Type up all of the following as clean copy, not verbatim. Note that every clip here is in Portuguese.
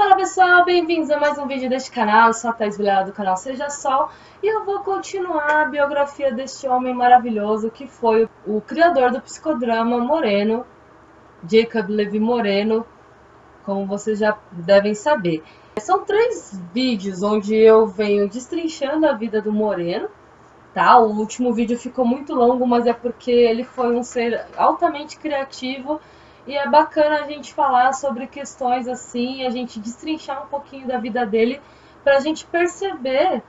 Fala pessoal, bem-vindos a mais um vídeo deste canal. Eu sou a Thaís Villela do canal Seja Sol e eu vou continuar a biografia deste homem maravilhoso que foi o criador do psicodrama Moreno, Jacob Levi Moreno, como vocês já devem saber. São 3 vídeos onde eu venho destrinchando a vida do Moreno, tá? O último vídeo ficou muito longo, mas é porque ele foi um ser altamente criativo. E é bacana a gente falar sobre questões assim, a gente destrinchar um pouquinho da vida dele, para a gente perceber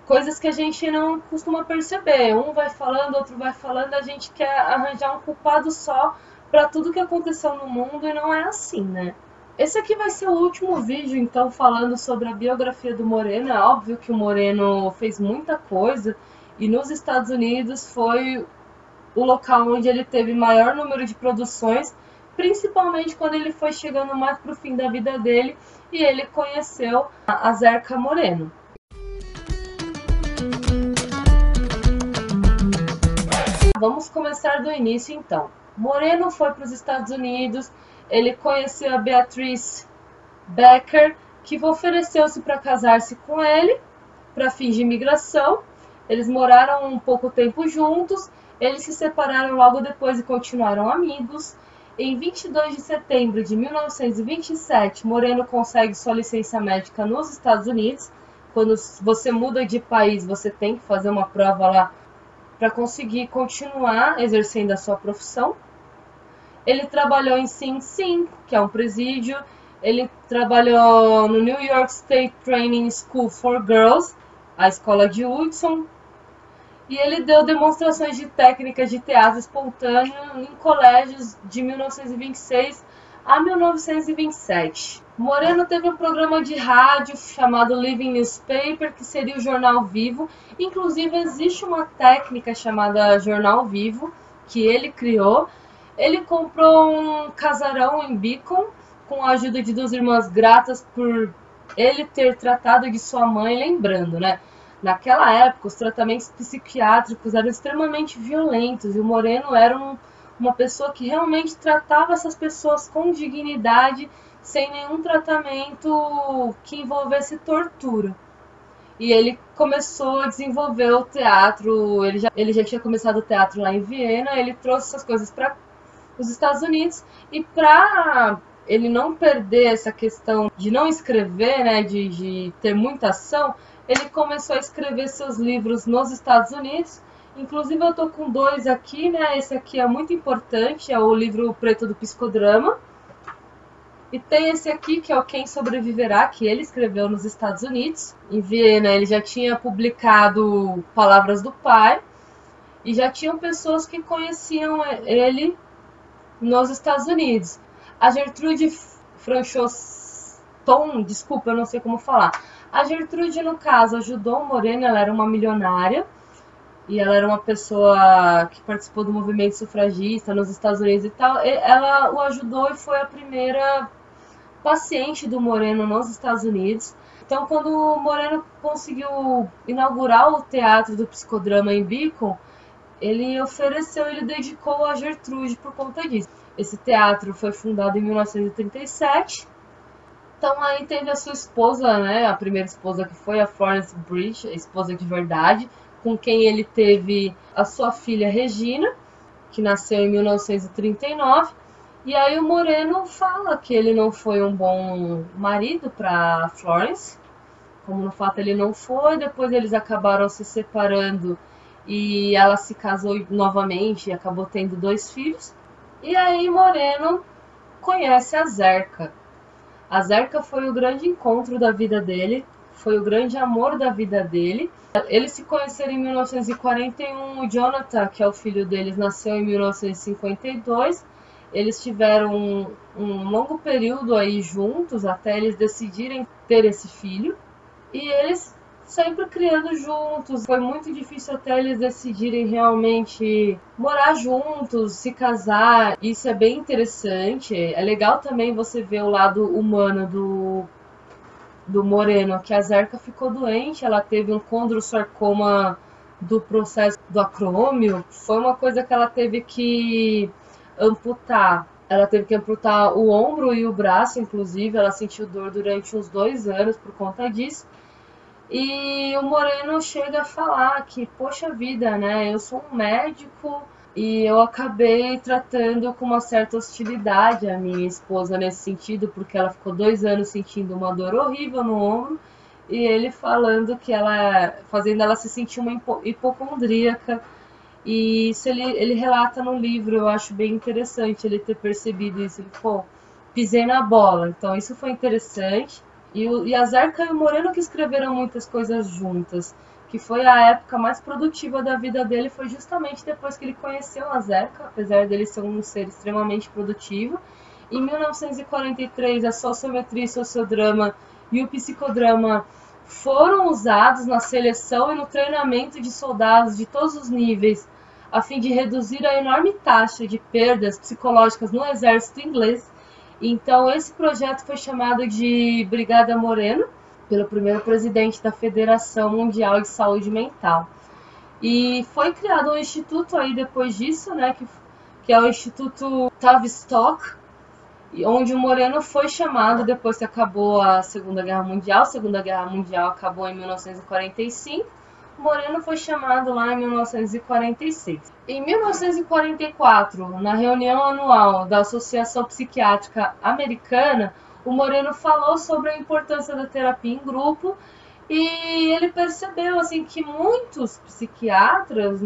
coisas que a gente não costuma perceber. Um vai falando, outro vai falando, a gente quer arranjar um culpado só para tudo que aconteceu no mundo e não é assim, né? Esse aqui vai ser o último vídeo, então, falando sobre a biografia do Moreno. É óbvio que o Moreno fez muita coisa e nos Estados Unidos foi o local onde ele teve maior número de produções, principalmente quando ele foi chegando mais para o fim da vida dele e ele conheceu a Zerka Moreno. Vamos começar do início então. Moreno foi para os Estados Unidos, ele conheceu a Beatrice Becker, que ofereceu-se para casar-se com ele, para fins de imigração. Eles moraram um pouco tempo juntos, eles se separaram logo depois e continuaram amigos. Em 22 de setembro de 1927, Moreno consegue sua licença médica nos Estados Unidos. Quando você muda de país, você tem que fazer uma prova lá para conseguir continuar exercendo a sua profissão. Ele trabalhou em Sing Sing, que é um presídio. Ele trabalhou no New York State Training School for Girls, a escola de Hudson. E ele deu demonstrações de técnicas de teatro espontâneo em colégios de 1926 a 1927. Moreno teve um programa de rádio chamado Living Newspaper, que seria o jornal vivo. Inclusive, existe uma técnica chamada jornal vivo, que ele criou. Ele comprou um casarão em Beacon, com a ajuda de 2 irmãs gratas por ele ter tratado de sua mãe, lembrando, né? Naquela época, os tratamentos psiquiátricos eram extremamente violentos e o Moreno era uma pessoa que realmente tratava essas pessoas com dignidade, sem nenhum tratamento que envolvesse tortura. E ele começou a desenvolver o teatro, ele já tinha começado o teatro lá em Viena, ele trouxe essas coisas para os Estados Unidos e para ele não perder essa questão de não escrever, né, de ter muita ação, ele começou a escrever seus livros nos Estados Unidos. Inclusive eu tô com 2 aqui, né? Esse aqui é muito importante, é o livro Preto do Psicodrama. E tem esse aqui, que é o Quem Sobreviverá, que ele escreveu nos Estados Unidos. Em Viena ele já tinha publicado Palavras do Pai. E já tinham pessoas que conheciam ele nos Estados Unidos. A Gertrude Franchoston, desculpa, eu não sei como falar. A Gertrude, no caso, ajudou o Moreno, ela era uma milionária e ela era uma pessoa que participou do movimento sufragista nos Estados Unidos e tal. Ela o ajudou e foi a primeira paciente do Moreno nos Estados Unidos. Então, quando o Moreno conseguiu inaugurar o Teatro do Psicodrama em Beacon, ele dedicou a Gertrude por conta disso. Esse teatro foi fundado em 1937. Então aí teve a sua esposa, né, a primeira esposa, que foi a Florence Bridge, a esposa de verdade, com quem ele teve a sua filha Regina, que nasceu em 1939. E aí o Moreno fala que ele não foi um bom marido para Florence, como no fato ele não foi. Depois eles acabaram se separando e ela se casou novamente e acabou tendo 2 filhos. E aí Moreno conhece a Zerka. A Zerka foi o grande encontro da vida dele, foi o grande amor da vida dele. Eles se conheceram em 1941, o Jonathan, que é o filho deles, nasceu em 1952. Eles tiveram um longo período aí juntos, até eles decidirem ter esse filho. E eles sempre criando juntos. Foi muito difícil até eles decidirem realmente morar juntos, se casar. Isso é bem interessante. É legal também você ver o lado humano do Moreno, que a Zerka ficou doente, ela teve um condrosarcoma do processo do acrômio. Foi uma coisa que ela teve que amputar Ela teve que amputar o ombro e o braço, inclusive. Ela sentiu dor durante uns 2 anos por conta disso. E o Moreno chega a falar que, poxa vida, né? Eu sou um médico e eu acabei tratando com uma certa hostilidade a minha esposa nesse sentido, porque ela ficou 2 anos sentindo uma dor horrível no ombro e ele falando que ela, fazendo ela se sentir uma hipocondríaca. E isso ele relata no livro, eu acho bem interessante ele ter percebido isso. Ele falou, pisei na bola. Então isso foi interessante. E a Zerka e o Moreno que escreveram muitas coisas juntas, que foi a época mais produtiva da vida dele, foi justamente depois que ele conheceu a Zerka, apesar dele ser um ser extremamente produtivo. Em 1943, a sociometria e sociodrama e o psicodrama foram usados na seleção e no treinamento de soldados de todos os níveis, a fim de reduzir a enorme taxa de perdas psicológicas no exército inglês. Então, esse projeto foi chamado de Brigada Moreno, pelo primeiro presidente da Federação Mundial de Saúde Mental. E foi criado um instituto aí depois disso, né, que é o Instituto Tavistock, onde o Moreno foi chamado depois que acabou a Segunda Guerra Mundial. A Segunda Guerra Mundial acabou em 1945. O Moreno foi chamado lá em 1946. Em 1944, na reunião anual da Associação Psiquiátrica Americana, o Moreno falou sobre a importância da terapia em grupo e ele percebeu assim que muitos psiquiatras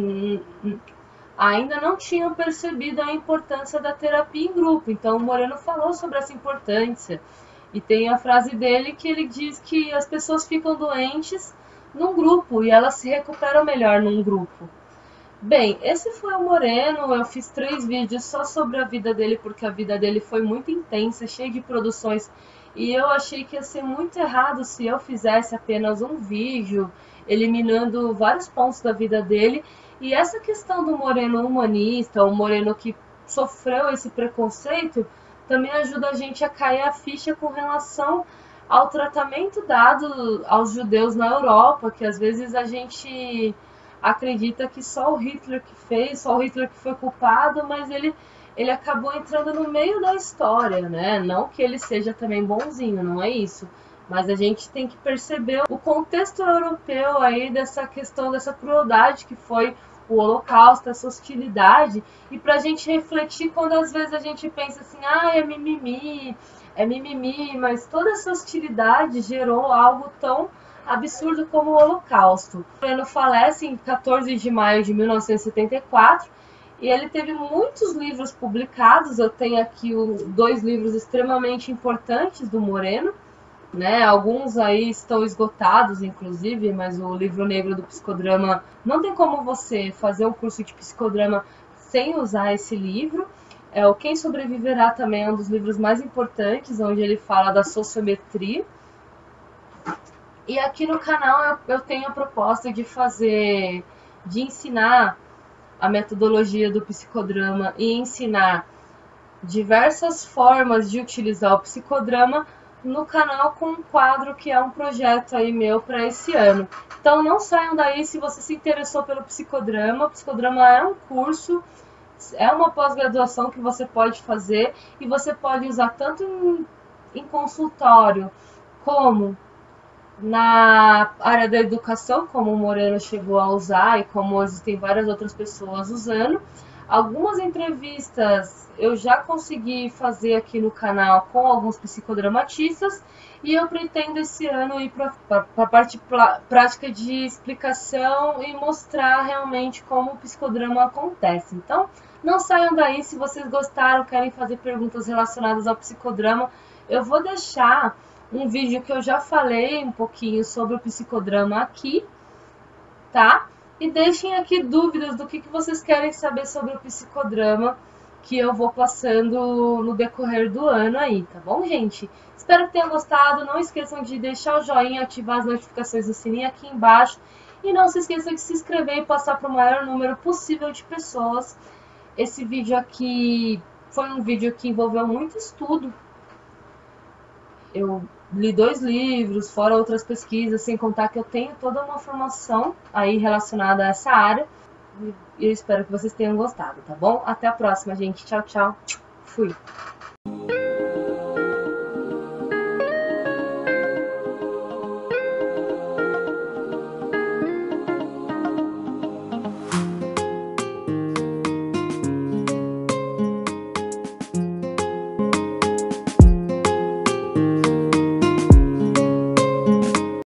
ainda não tinham percebido a importância da terapia em grupo. Então o Moreno falou sobre essa importância. E tem a frase dele que ele diz que as pessoas ficam doentes num grupo e elas se recuperam melhor num grupo. Bem, esse foi o Moreno. Eu fiz 3 vídeos só sobre a vida dele, porque a vida dele foi muito intensa, cheia de produções. E eu achei que ia ser muito errado se eu fizesse apenas um vídeo, eliminando vários pontos da vida dele. E essa questão do Moreno humanista, o Moreno que sofreu esse preconceito, também ajuda a gente a cair a ficha com relação ao tratamento dado aos judeus na Europa, que às vezes a gente acredita que só o Hitler que fez, só o Hitler que foi culpado, mas ele acabou entrando no meio da história, né? Não que ele seja também bonzinho, não é isso. Mas a gente tem que perceber o contexto europeu aí dessa questão, dessa crueldade que foi o Holocausto, essa hostilidade, e pra gente refletir quando às vezes a gente pensa assim, é mimimi, mas toda essa hostilidade gerou algo tão absurdo como o Holocausto. Ele falece em 14 de maio de 1974 e ele teve muitos livros publicados. Eu tenho aqui 2 livros extremamente importantes do Moreno, né? Alguns aí estão esgotados, inclusive, mas o Livro Negro do Psicodrama, não tem como você fazer um curso de psicodrama sem usar esse livro. O Quem Sobreviverá também é um dos livros mais importantes, onde ele fala da sociometria. E aqui no canal eu tenho a proposta de ensinar a metodologia do psicodrama e ensinar diversas formas de utilizar o psicodrama no canal com um quadro que é um projeto aí meu para esse ano. Então não saiam daí se você se interessou pelo psicodrama. O psicodrama é um curso, é uma pós-graduação que você pode fazer e você pode usar tanto em consultório como na área da educação, como o Moreno chegou a usar e como existem várias outras pessoas usando. Algumas entrevistas eu já consegui fazer aqui no canal com alguns psicodramatistas e eu pretendo esse ano ir para a parte prática de explicação e mostrar realmente como o psicodrama acontece. Então, não saiam daí. Se vocês gostaram, querem fazer perguntas relacionadas ao psicodrama, eu vou deixar um vídeo que eu já falei um pouquinho sobre o psicodrama aqui, tá? E deixem aqui dúvidas do que vocês querem saber sobre o psicodrama, que eu vou passando no decorrer do ano aí, tá bom, gente? Espero que tenham gostado. Não esqueçam de deixar o joinha, ativar as notificações do sininho aqui embaixo. E não se esqueçam de se inscrever e passar para o maior número possível de pessoas. Esse vídeo aqui foi um vídeo que envolveu muito estudo. Eu li 2 livros, fora outras pesquisas, sem contar que eu tenho toda uma formação aí relacionada a essa área. E eu espero que vocês tenham gostado, tá bom? Até a próxima, gente. Tchau, tchau. Fui.